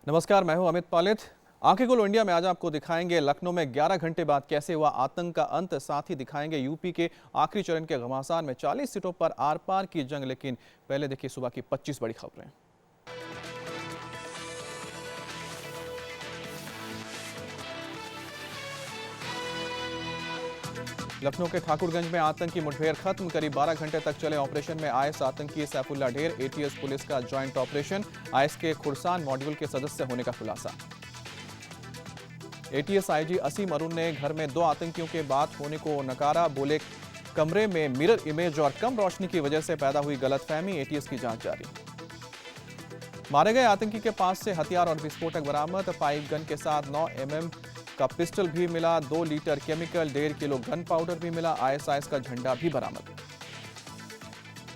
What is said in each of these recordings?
नमस्कार, मैं हूं अमित पालित। आंखें खोलो इंडिया में आज आपको दिखाएंगे लखनऊ में 11 घंटे बाद कैसे हुआ आतंक का अंत। साथ ही दिखाएंगे यूपी के आखिरी चरण के घमासान में 40 सीटों पर आर पार की जंग। लेकिन पहले देखिए सुबह की 25 बड़ी खबरें। लखनऊ के ठाकुरगंज में आतंकी मुठभेड़ खत्म। करीब 12 घंटे तक चले ऑपरेशन में आईएस आतंकी सैफुल्ला ढेर। एटीएस पुलिस का ज्वाइंट ऑपरेशन। आईएस के खुरसान मॉड्यूल के सदस्य होने का खुलासा। एटीएस आईजी असीम अरुण ने घर में 2 आतंकियों के बात होने को नकारा। बोले कमरे में मिरर इमेज और कम रोशनी की वजह से पैदा हुई गलतफहमी। एटीएस की जांच जारी। मारे गए आतंकी के पास से हथियार और विस्फोटक बरामद। पाइप गन के साथ 9 mm का पिस्टल भी मिला। 2 litre chemical, 1.5 kilo gun powder भी मिला। आईएसआईएस का झंडा भी बरामद।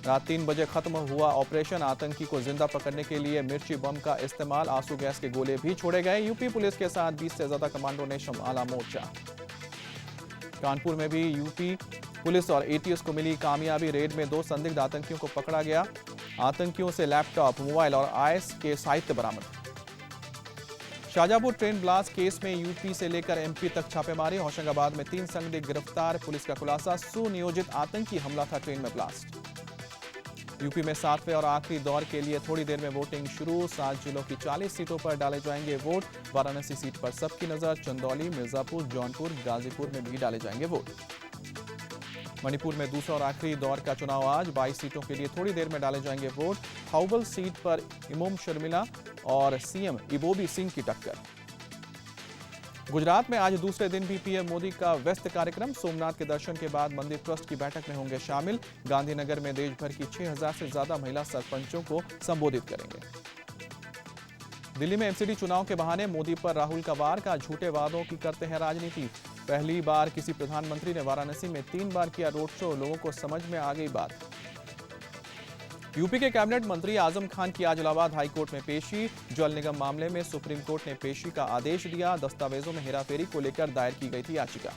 रात 3 बजे खत्म हुआ ऑपरेशन। आतंकी को जिंदा पकड़ने के लिए मिर्ची बम का इस्तेमाल। आंसू गैस के गोले भी छोड़े गए। यूपी पुलिस के साथ 20 से ज्यादा कमांडो ने संभाला मोर्चा। कानपुर में भी यूपी पुलिस और एटीएस को मिली कामयाबी। रेड में 2 संदिग्ध आतंकियों को पकड़ा गया। आतंकियों से लैपटॉप, मोबाइल और आईएस के साहित्य बरामद। शाहजहांपुर ट्रेन ब्लास्ट केस में यूपी से लेकर एमपी तक छापेमारी। होशंगाबाद में 3 संदिग्ध गिरफ्तार। पुलिस का खुलासा, सुनियोजित आतंकी हमला था ट्रेन में ब्लास्ट। यूपी में 7वें और आखिरी दौर के लिए थोड़ी देर में वोटिंग शुरू। 7 जिलों की 40 सीटों पर डाले जाएंगे वोट। वाराणसी सीट पर सबकी नजर। चंदौली, मिर्जापुर, जौनपुर, गाजीपुर में भी डाले जाएंगे वोट। मणिपुर में दूसरा और आखिरी दौर का चुनाव आज। 22 सीटों के लिए थोड़ी देर में डाले जाएंगे वोट। थाउबल सीट पर इमोम शर्मिला और सीएम इबोबी सिंह की टक्कर। गुजरात में आज दूसरे दिन भी पीएम मोदी का व्यस्त कार्यक्रम। सोमनाथ के दर्शन के बाद मंदिर ट्रस्ट की बैठक में होंगे शामिल। गांधीनगर में देश भर की 6000 से ज्यादा महिला सरपंचों को संबोधित करेंगे। दिल्ली में एमसीडी चुनाव के बहाने मोदी पर राहुल का वार। का झूठे वादों की करते हैं राजनीति। पहली बार किसी प्रधानमंत्री ने वाराणसी में 3 बार किया रोड शो। लोगों को समझ में आ गई बात। यूपी के कैबिनेट मंत्री आजम खान की आज इलाहाबाद हाईकोर्ट में पेशी। जल निगम मामले में सुप्रीम कोर्ट ने पेशी का आदेश दिया। दस्तावेजों में हेराफेरी को लेकर दायर की गई थी याचिका।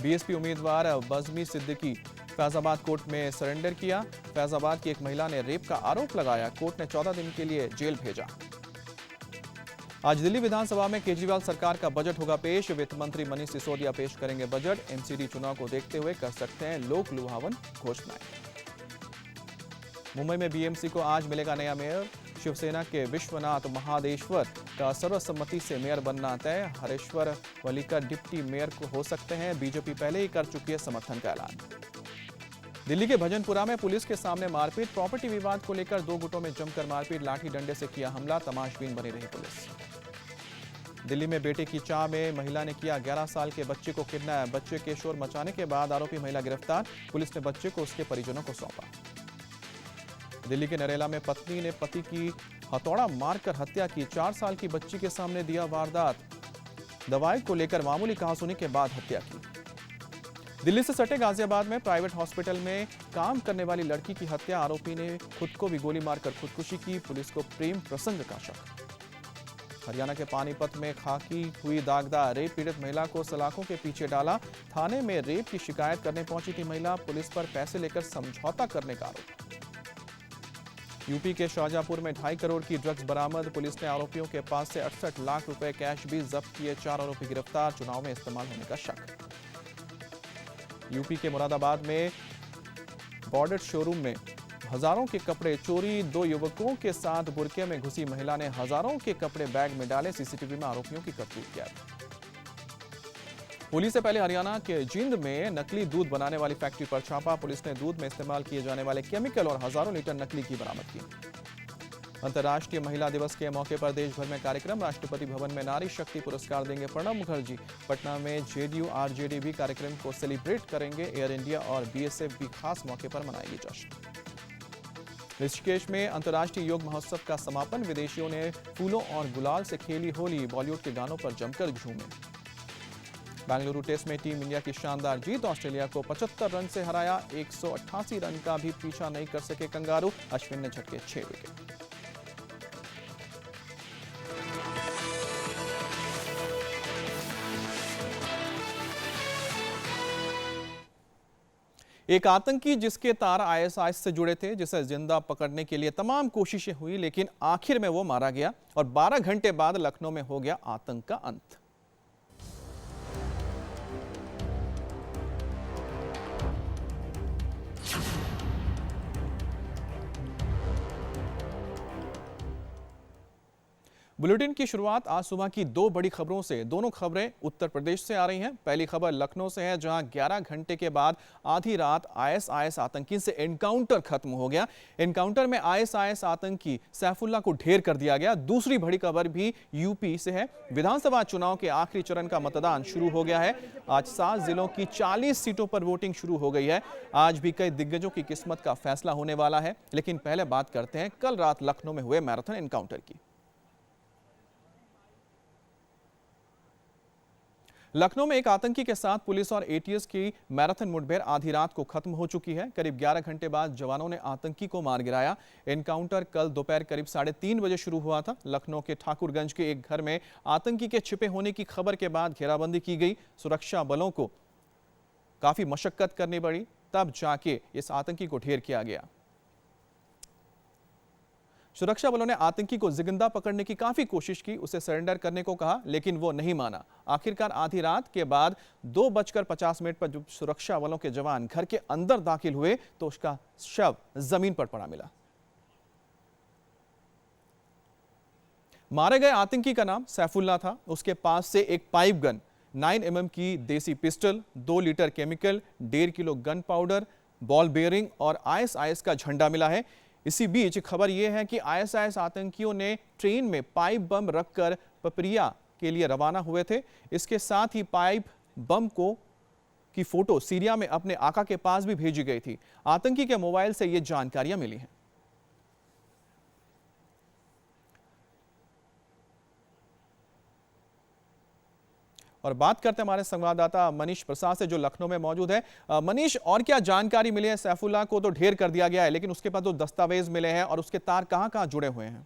बीएसपी उम्मीदवार बज़मी सिद्दीकी फैजाबाद कोर्ट में सरेंडर किया। फैजाबाद की एक महिला ने रेप का आरोप लगाया। कोर्ट ने 14 दिन के लिए जेल भेजा। आज दिल्ली विधानसभा में केजरीवाल सरकार का बजट होगा पेश। वित्त मंत्री मनीष सिसोदिया पेश करेंगे बजट। एमसीडी चुनाव को देखते हुए कर सकते हैं लोक लुभावन घोषणाएं। मुंबई में बीएमसी को आज मिलेगा नया मेयर। शिवसेना के विश्वनाथ महादेश्वर का सर्वसम्मति से मेयर बनना तय। हरेश्वर वलीकर डिप्टी मेयर को हो सकते हैं। बीजेपी पहले ही कर चुकी है समर्थन का ऐलान। दिल्ली के भजनपुरा में पुलिस के सामने मारपीट। प्रॉपर्टी विवाद को लेकर 2 गुटों में जमकर मारपीट। लाठी डंडे से किया हमला। तमाशबीन बनी रही पुलिस। दिल्ली में बेटे की चाह में महिला ने किया 11 साल के बच्चे को किडनैप। बच्चे के शोर मचाने के बाद आरोपी महिला गिरफ्तार। पुलिस ने बच्चे को उसके परिजनों को सौंपा। दिल्ली के नरेला में पत्नी ने पति की हथौड़ा मारकर हत्या की। 4 साल की बच्ची के सामने दिया वारदात। दवाई को लेकर मामूली कहासुनी के बाद हत्या की। दिल्ली से सटे गाजियाबाद में प्राइवेट हॉस्पिटल में काम करने वाली लड़की की हत्या। आरोपी ने खुद को भी गोली मारकर खुदकुशी की। पुलिस को प्रेम प्रसंग का शक। हरियाणा के पानीपत में खाकी हुई दागदार। रेप पीड़ित महिला को सलाखों के पीछे डाला। थाने में रेप की शिकायत करने पहुंची थी महिला। पुलिस पर पैसे लेकर समझौता करने का आरोप। यूपी के शाहजहांपुर में 2.5 करोड़ की ड्रग्स बरामद। पुलिस ने आरोपियों के पास से 68 लाख रुपए कैश भी जब्त किए। 4 आरोपी गिरफ्तार। चुनाव में इस्तेमाल होने का शक। यूपी के मुरादाबाद में बॉर्डर शोरूम में हजारों के कपड़े चोरी। 2 युवकों के साथ बुरके में घुसी महिला ने हजारों के कपड़े बैग में डाले। सीसीटीवी में आरोपियों की करतूत कैद। होली से पहले हरियाणा के जींद में नकली दूध बनाने वाली फैक्ट्री पर छापा। पुलिस ने दूध में इस्तेमाल किए जाने वाले केमिकल और हजारों लीटर नकली घी बरामद की। अंतर्राष्ट्रीय महिला दिवस के मौके पर देश भर में कार्यक्रम। राष्ट्रपति भवन में नारी शक्ति पुरस्कार देंगे प्रणब मुखर्जी। पटना में जेडीयू आरजेडी भी कार्यक्रम को सेलिब्रेट करेंगे। एयर इंडिया और बीएसएफ भी खास मौके पर मनाएगी जश्न। ऋषिकेश में अंतर्राष्ट्रीय योग महोत्सव का समापन। विदेशियों ने फूलों और गुलाल से खेली होली। बॉलीवुड के गानों पर जमकर झूमे। बेंगलुरु टेस्ट में टीम इंडिया की शानदार जीत। ऑस्ट्रेलिया को 75 रन से हराया। 188 रन का भी पीछा नहीं कर सके कंगारू। अश्विन ने झटके 6 विकेट। एक आतंकी जिसके तार आईएसआईएस से जुड़े थे, जिसे जिंदा पकड़ने के लिए तमाम कोशिशें हुई, लेकिन आखिर में वो मारा गया और 12 घंटे बाद लखनऊ में हो गया आतंक का अंत। बुलेटिन की शुरुआत आज सुबह की दो बड़ी खबरों से। दोनों खबरें उत्तर प्रदेश से आ रही हैं। पहली खबर लखनऊ से है, जहां 11 घंटे के बाद आधी रात आईएसआईएस आतंकी से एनकाउंटर खत्म हो गया। एनकाउंटर में आईएसआईएस आतंकी सैफुल्लाह को ढेर कर दिया गया। दूसरी बड़ी खबर भी यूपी से है। विधानसभा चुनाव के आखिरी चरण का मतदान शुरू हो गया है। आज 7 जिलों की 40 सीटों पर वोटिंग शुरू हो गई है। आज भी कई दिग्गजों की किस्मत का फैसला होने वाला है, लेकिन पहले बात करते हैं कल रात लखनऊ में हुए मैराथन एनकाउंटर की। लखनऊ में एक आतंकी के साथ पुलिस और एटीएस की मैराथन मुठभेड़ आधी रात को खत्म हो चुकी है। करीब 11 घंटे बाद जवानों ने आतंकी को मार गिराया। एनकाउंटर कल दोपहर करीब 3:30 बजे शुरू हुआ था। लखनऊ के ठाकुरगंज के एक घर में आतंकी के छिपे होने की खबर के बाद घेराबंदी की गई। सुरक्षा बलों को काफी मशक्कत करनी पड़ी, तब जाके इस आतंकी को ढेर किया गया। सुरक्षा बलों ने आतंकी को जिंदा पकड़ने की काफी कोशिश की, उसे सरेंडर करने को कहा, लेकिन वो नहीं माना। आखिरकार आधी रात के बाद 2:50 पर जब सुरक्षा बलों के जवान घर के अंदर दाखिल हुए तो उसका शव जमीन पर पड़ा मिला। मारे गए आतंकी का नाम सैफुल्लाह था। उसके पास से एक पाइप गन, 9 mm की देसी pistol, 2 litre chemical, 1.5 kilo gun powder, ball bearing और आईएसआईएस का झंडा मिला है। इसी बीच खबर यह है कि आईएसआईएस आतंकियों ने ट्रेन में पाइप बम रखकर पपरिया के लिए रवाना हुए थे। इसके साथ ही पाइप बम की फोटो सीरिया में अपने आका के पास भी भेजी गई थी। आतंकी के मोबाइल से ये जानकारियां मिली हैं। और बात करते हैं हमारे संवाददाता मनीष प्रसाद से, जो लखनऊ में मौजूद है। मनीष, और क्या जानकारी मिली है? सैफुल्लाह को तो ढेर कर दिया गया है, लेकिन उसके पास तो दस्तावेज मिले हैं और उसके तार कहां-कहां जुड़े हुए हैं?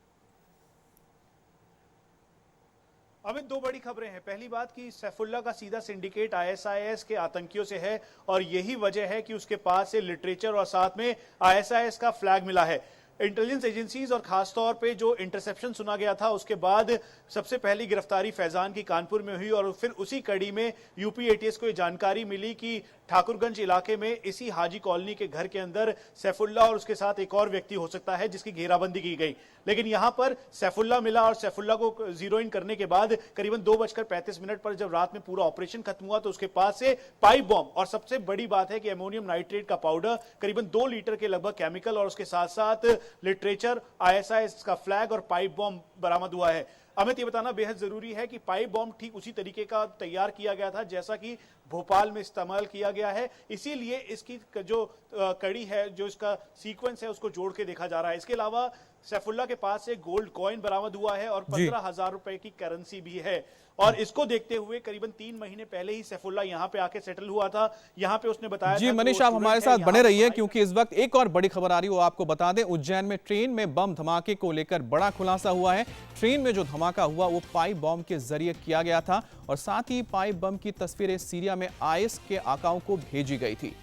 अमित, दो बड़ी खबरें हैं। पहली बात कि सैफुल्लाह का सीधा सिंडिकेट आईएसआईएस के आतंकियों से है और यही वजह है कि उसके पास से लिटरेचर और साथ में आईएसआईएस का फ्लैग मिला है। इंटेलिजेंस एजेंसीज और खासतौर पे जो इंटरसेप्शन सुना गया था, उसके बाद सबसे पहली गिरफ्तारी फैजान की कानपुर में हुई और फिर उसी कड़ी में यूपी एटीएस को ये जानकारी मिली कि ठाकुरगंज इलाके में इसी हाजी कॉलोनी के घर के अंदर सैफुल्लाह और उसके साथ एक और व्यक्ति हो सकता है, जिसकी घेराबंदी की गई। लेकिन यहां पर सैफुल्लाह मिला और सैफुल्लाह को जीरो इन करने के बाद करीबन 2:35 पर जब रात में पूरा ऑपरेशन खत्म हुआ तो उसके पास से पाइप बॉम्ब और सबसे बड़ी बात है कि अमोनियम नाइट्रेट का पाउडर, करीबन 2 लीटर के लगभग केमिकल और उसके साथ साथ लिटरेचर, आईएसआईएस का फ्लैग और पाइप बॉम्ब बरामद हुआ है। अमित, ये बताना बेहद जरूरी है कि पाइप बॉम्ब ठीक उसी तरीके का तैयार किया गया था जैसा कि भोपाल में इस्तेमाल किया गया है। इसीलिए इसकी जो कड़ी है, जो इसका सीक्वेंस है, उसको जोड़ के देखा जा रहा है। इसके अलावा सैफुल्लाह के पास से गोल्ड कॉइन बरामद हुआ है और 15,000 रुपए की करेंसी भी है। और इसको देखते हुए करीबन 3 महीने पहले ही सैफुल्लाह यहाँ पे आके सेटल हुआ था। यहाँ पे उसने बताया जी मनीष, आप हमारे साथ बने रहिए, क्योंकि इस वक्त एक और बड़ी खबर आ रही है, वो आपको बता दें। उज्जैन में ट्रेन में बम धमाके को लेकर बड़ा खुलासा हुआ है। ट्रेन में जो धमाका हुआ वो पाइप बम के जरिए किया गया था और साथ ही पाइप बम की तस्वीरें सीरिया में आईएस के आकाओं को भेजी गई थी।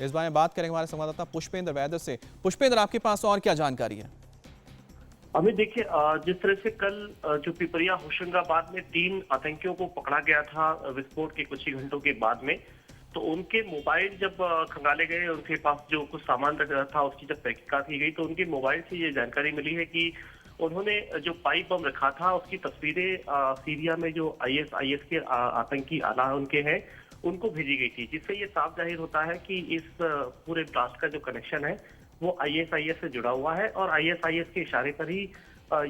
इस बारे में बात करेंगे हमारे संवाददाता पुष्पेंद्र वैद्य से। पुष्पेंद्र, आपके पास और क्या जानकारी है? अमित, देखिए, जिस तरह से कल जो पिपरिया होशंगाबाद में 3 आतंकियों को पकड़ा गया था विस्फोट के कुछ ही घंटों के बाद में, तो उनके मोबाइल जब खंगाले गए, उनके पास जो कुछ सामान रखा था उसकी जब तहकीकात की गई तो उनके मोबाइल से ये जानकारी मिली है कि उन्होंने जो पाइप बम रखा था उसकी तस्वीरें सीरिया में जो आईएसआईएस के आतंकी आला उनके हैं उनको भेजी गई थी, जिससे ये साफ जाहिर होता है कि इस पूरे ब्लास्ट का जो कनेक्शन है वो आईएसआईएस से जुड़ा हुआ है और आईएसआईएस के इशारे पर ही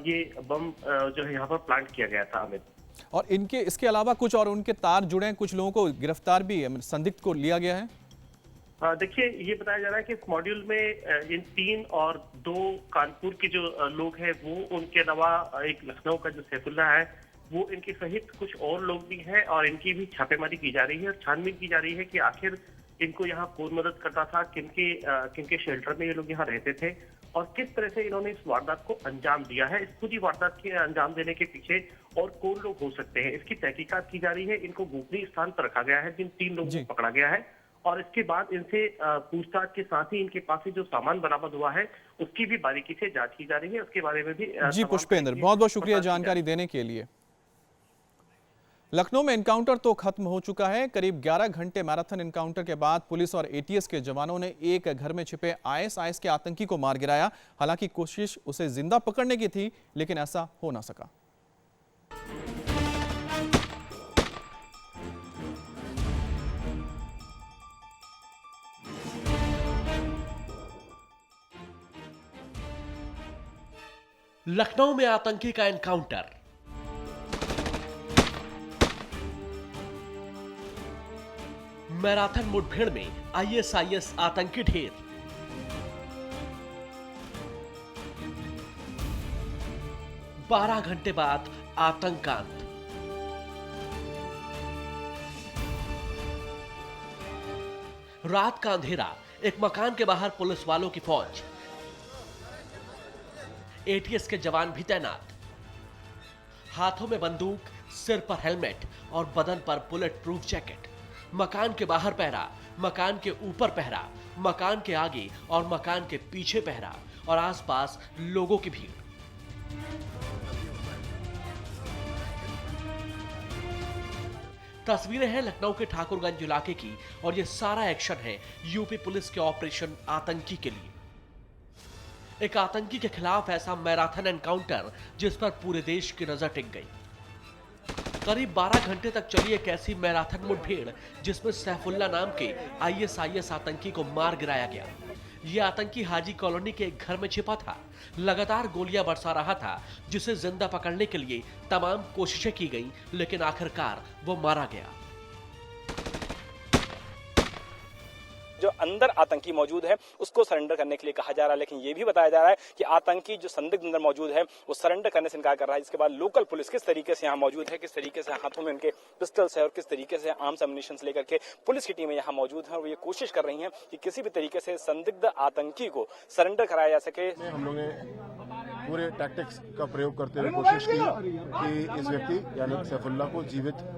ये बम जो है यहाँ पर प्लांट किया गया था। अमित, और इसके अलावा कुछ और उनके तार जुड़े हैं, कुछ लोगों को गिरफ्तार भी, संदिग्ध को लिया गया है। देखिए, ये बताया जा रहा है कि इस मॉड्यूल में इन 3 और 2 कानपुर के जो लोग हैं वो, उनके अलावा एक लखनऊ का जो सैफुल्लाह है वो, इनके सहित कुछ और लोग भी हैं और इनकी भी छापेमारी की जा रही है और छानबीन की जा रही है कि आखिर इनको यहाँ कौन मदद करता था, किनके शेल्टर में ये लोग यहाँ रहते थे और किस तरह से इन्होंने इस वारदात को अंजाम दिया है। इस पूरी वारदात के अंजाम देने के पीछे और कौन लोग हो सकते हैं, इसकी तहकीकात की जा रही है। इनको गोपनीय स्थान पर रखा गया है जिन 3 लोगों को पकड़ा गया है और इसके बाद इनसे पूछताछ के साथ ही इनके पास से जो सामान बरामद हुआ है उसकी भी बारीकी से जांच की जा रही है। उसके बारे में भी जी पुष्पेंद्र, बहुत बहुत शुक्रिया जानकारी देने के लिए। लखनऊ में एनकाउंटर तो खत्म हो चुका है। करीब 11 घंटे मैराथन एनकाउंटर के बाद पुलिस और एटीएस के जवानों ने एक घर में छिपे आईएसआईएस के आतंकी को मार गिराया। हालांकि कोशिश उसे जिंदा पकड़ने की थी, लेकिन ऐसा हो ना सका। लखनऊ में आतंकी का एनकाउंटर। मैराथन मुठभेड़ में आईएसआईएस आतंकी ढेर। बारह घंटे बाद आतंक का अंत। रात का अंधेरा, एक मकान के बाहर पुलिस वालों की फौज, एटीएस के जवान भी तैनात, हाथों में बंदूक, सिर पर हेलमेट और बदन पर बुलेट प्रूफ जैकेट। मकान के बाहर पहरा, मकान के ऊपर पहरा, मकान के आगे और मकान के पीछे पहरा और आसपास लोगों की भीड़। तस्वीरें हैं लखनऊ के ठाकुरगंज इलाके की और यह सारा एक्शन है यूपी पुलिस के ऑपरेशन आतंकी के लिए। एक आतंकी के खिलाफ ऐसा मैराथन एनकाउंटर जिस पर पूरे देश की नजर टिक गई। करीब 12 घंटे तक चली एक ऐसी मैराथन मुठभेड़ जिसमें सैफुल्ला नाम के आईएसआईएस आतंकी को मार गिराया गया। यह आतंकी हाजी कॉलोनी के एक घर में छिपा था, लगातार गोलियां बरसा रहा था, जिसे जिंदा पकड़ने के लिए तमाम कोशिशें की गई, लेकिन आखिरकार वो मारा गया। जो अंदर आतंकी मौजूद है उसको सरेंडर करने के लिए कहा जा रहा है, लेकिन ये भी बताया जा रहा है कि आतंकी जो संदिग्ध अंदर मौजूद है वो सरेंडर करने से इनकार कर रहा है। इसके बाद लोकल पुलिस किस तरीके से यहाँ मौजूद है, किस तरीके से हाथों में उनके पिस्टल्स है और किस तरीके से आर्म्स एम्युनिशन लेकर के पुलिस की टीमें यहाँ मौजूद है और वो ये कोशिश कर रही है कि किसी भी तरीके से संदिग्ध आतंकी को सरेंडर कराया जा सके। हम लोग ने पूरे टैक्टिक्स का प्रयोग करते हुए कोशिश की कि इस व्यक्ति यानी सैफुल्ला को जीवित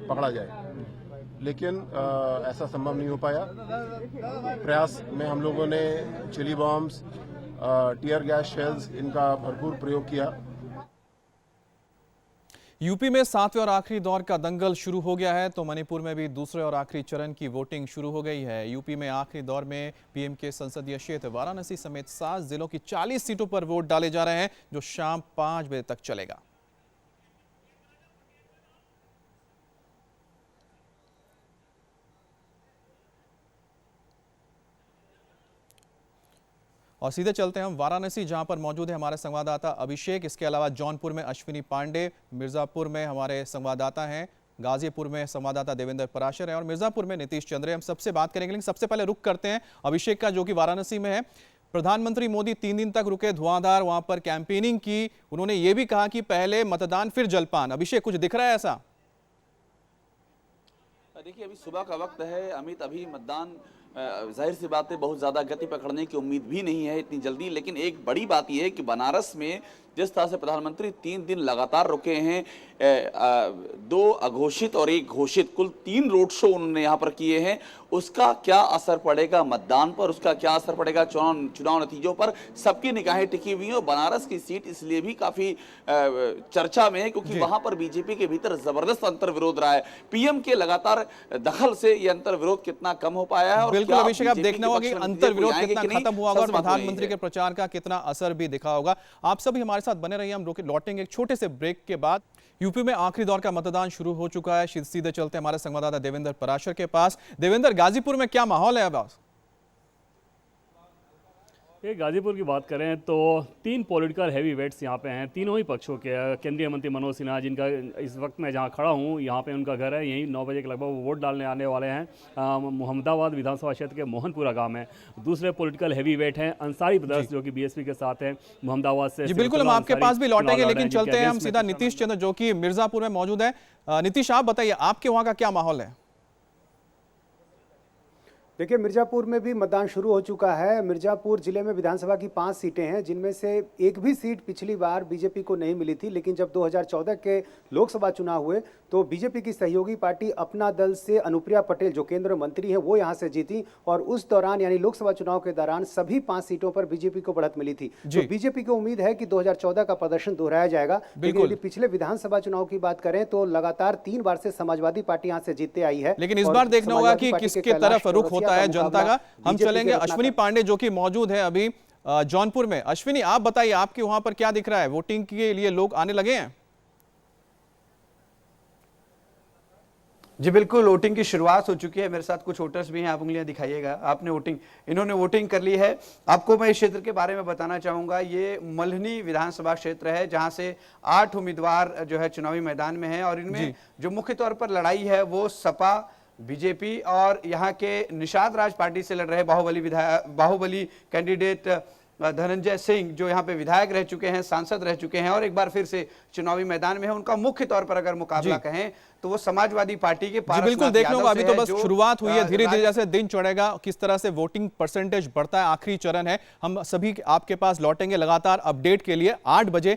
पकड़ा जाए, लेकिन ऐसा संभव नहीं हो पाया। प्रयास में हम लोगों ने chilli bombs, tear gas shells, इनका भरपूर प्रयोग किया। यूपी में 7वें और आखिरी दौर का दंगल शुरू हो गया है तो मणिपुर में भी दूसरे और आखिरी चरण की वोटिंग शुरू हो गई है। यूपी में आखिरी दौर में पीएम के संसदीय क्षेत्र वाराणसी समेत 7 जिलों की 40 सीटों पर वोट डाले जा रहे हैं, जो शाम 5 बजे तक चलेगा। और सीधे चलते हैं हम वाराणसी, जहां पर मौजूद है हमारे संवाददाता अभिषेक। इसके अलावा जौनपुर में अश्विनी पांडे, मिर्जापुर में हमारे संवाददाता हैं, गाजीपुर में संवाददाता देवेंद्र पराशर है और मिर्जापुर में नीतीश चंद्र। हम सबसे बात करेंगे, लेकिन सबसे पहले रुक करते हैं अभिषेक का, जो कि वाराणसी में है। प्रधानमंत्री मोदी 3 दिन तक रुके, धुआंधार वहां पर कैंपेनिंग की। उन्होंने ये भी कहा कि पहले मतदान फिर जलपान। अभिषेक, कुछ दिख रहा है ऐसा? देखिए, अभी सुबह का वक्त है अमित, अभी मतदान जाहिर सी बात है बहुत ज़्यादा गति पकड़ने की उम्मीद भी नहीं है इतनी जल्दी। लेकिन एक बड़ी बात यह है कि बनारस में जिस तरह से प्रधानमंत्री 3 दिन लगातार रुके हैं, 2 अघोषित और 1 घोषित, कुल 3 रोड शो उन्होंने यहाँ पर किए हैं, उसका क्या असर पड़ेगा मतदान पर, उसका क्या असर पड़ेगा चुनाव नतीजों पर, सबकी निगाहें टिकी हुई हैं। और बनारस की सीट इसलिए भी काफी चर्चा में है क्योंकि वहां पर बीजेपी के भीतर जबरदस्त अंतर विरोध रहा है। पीएम के लगातार दखल से ये अंतर विरोध कितना कम हो पाया है और बिल्कुल अभिषेक, आप देखना होगा कि अंतर विरोध कितना खत्म हुआ होगा और प्रधानमंत्री के प्रचार का कितना असर भी दिखा होगा। आप सभी हमारे साथ बने रहिए, हम लौटेंगे एक छोटे से ब्रेक के बाद। यूपी में आखिरी दौर का मतदान शुरू हो चुका है। सीधे चलते हैं हमारे संवाददाता देवेंद्र पराशर के पास। देवेंद्र, गाजीपुर में क्या माहौल है अब? ये गाजीपुर की बात करें तो 3 पॉलिटिकल हैवी वेट्स यहाँ पे हैं, तीनों ही पक्षों के। केंद्रीय मंत्री मनोज सिन्हा, जिनका इस वक्त मैं जहाँ खड़ा हूँ यहाँ पे उनका घर है, यहीं 9 बजे के लगभग वोट डालने आने वाले हैं। मोहम्मदाबाद विधानसभा क्षेत्र के मोहनपुरा गांव में दूसरे पॉलिटिकल हैवी वेट हैं अंसारी ब्रदर्स, जो कि बीएसपी के साथ हैं, मोहम्मदाबाद से। जी बिल्कुल, हम आपके पास भी लौटेंगे, लेकिन चलते हैं हम सीधा नीतीश चंद्र, जो कि मिर्जापुर में मौजूद है। नीतीश, आप बताइए आपके वहाँ का क्या माहौल है? देखिए, मिर्जापुर में भी मतदान शुरू हो चुका है। मिर्जापुर जिले में विधानसभा की 5 सीटें हैं, जिनमें से एक भी सीट पिछली बार बीजेपी को नहीं मिली थी। लेकिन जब 2014 के लोकसभा चुनाव हुए तो बीजेपी की सहयोगी पार्टी अपना दल से अनुप्रिया पटेल, जो केंद्र मंत्री हैं, वो यहां से जीती। और उस दौरान यानी लोकसभा चुनाव के दौरान सभी 5 सीटों पर बीजेपी को बढ़त मिली थी। तो बीजेपी को उम्मीद है कि 2014 का प्रदर्शन दोहराया जाएगा। लेकिन यदि पिछले विधानसभा चुनाव की बात करें तो लगातार 3 बार से समाजौवादी पार्टी यहां से जीतते आई है। लेकिन इस बार देखना होगा कि किसके तरफ रुख होता है जनता का। हम चलेंगे अश्विनी पांडे जो कि मौजूद है अभी जौनपुर में। अश्विनी, आप बताइए, आपके वहां पर क्या दिख रहा है? वोटिंग के लिए लोग आने लगे हैं? जी बिल्कुल, वोटिंग की शुरुआत हो चुकी है। मेरे साथ कुछ वोटर्स भी हैं, आप उंगलियां दिखाइएगा। इन्होंने वोटिंग कर ली है। आपको मैं इस क्षेत्र के बारे में बताना चाहूंगा। ये मल्हनी विधानसभा क्षेत्र है, जहां से 8 उम्मीदवार जो है चुनावी मैदान में हैं और इनमें जो मुख्य तौर पर लड़ाई है वो सपा, बीजेपी और यहाँ के निषाद राज पार्टी से लड़ रहे बाहुबली कैंडिडेट धनंजय सिंह, जो यहाँ पे विधायक रह चुके हैं, सांसद रह चुके हैं और एक बार फिर से चुनावी मैदान में है। उनका मुख्य तौर पर अगर मुकाबला कहें तो वो समाजवादी पार्टी के पास बिल्कुल देख लो। अभी तो बस शुरुआत हुई है, धीरे धीरे जैसे दिन चढ़ेगा किस तरह से वोटिंग परसेंटेज बढ़ता है, आखिरी चरण है। हम सभी आपके पास लौटेंगे लगातार अपडेट के लिए 8 बजे।